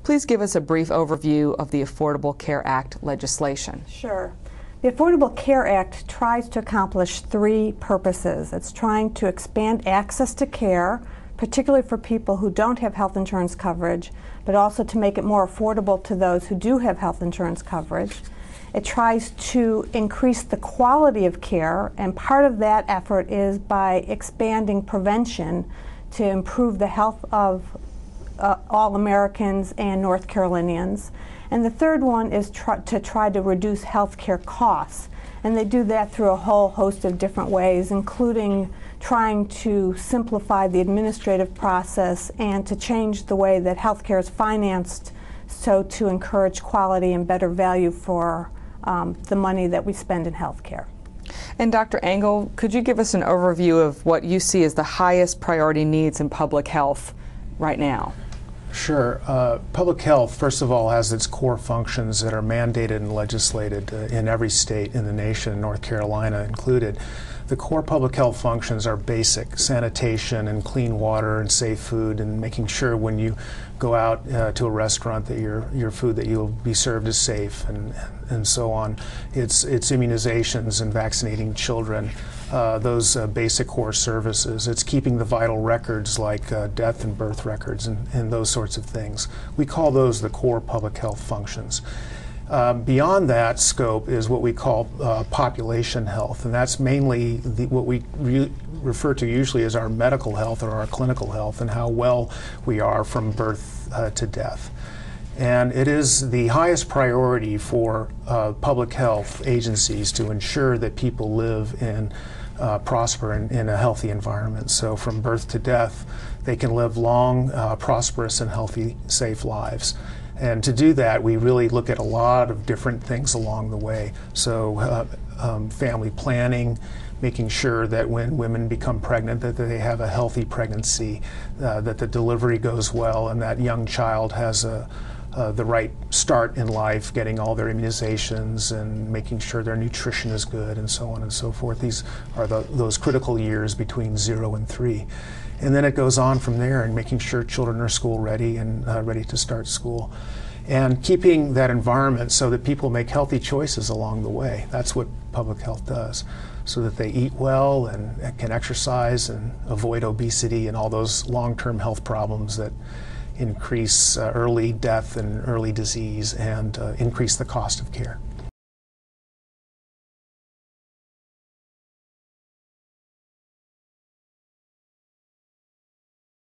Please give us a brief overview of the Affordable Care Act legislation. Sure. The Affordable Care Act tries to accomplish three purposes. It's trying to expand access to care, particularly for people who don't have health insurance coverage, but also to make it more affordable to those who do have health insurance coverage. It tries to increase the quality of care, and part of that effort is by expanding prevention to improve the health of all Americans and North Carolinians. And the third one is to try to reduce health care costs. And they do that through a whole host of different ways, including trying to simplify the administrative process and to change the way that health care is financed so to encourage quality and better value for the money that we spend in health care. And Dr. Engel, could you give us an overview of what you see as the highest priority needs in public health right now? Sure. Public health, first of all, has its core functions that are mandated and legislated in every state in the nation, North Carolina included. The core public health functions are basic: sanitation and clean water and safe food, and making sure when you go out to a restaurant that your food that you'll be served is safe, and so on. It's immunizations and vaccinating children, those basic core services. It's keeping the vital records like death and birth records and those sorts of things. We call those the core public health functions. Beyond that scope is what we call population health, and that's mainly what we refer to usually as our medical health or our clinical health, and how well we are from birth to death. And it is the highest priority for public health agencies to ensure that people live and prosper in a healthy environment. So from birth to death, they can live long, prosperous, and healthy, safe lives. And to do that, we really look at a lot of different things along the way. So family planning, making sure that when women become pregnant that they have a healthy pregnancy, that the delivery goes well, and that young child has the right start in life, getting all their immunizations and making sure their nutrition is good, and so on and so forth. These are those critical years between 0 and 3. And then it goes on from there, and making sure children are school ready and ready to start school. And keeping that environment so that people make healthy choices along the way. That's what public health does, so that they eat well and can exercise and avoid obesity and all those long-term health problems that increase early death and early disease and increase the cost of care.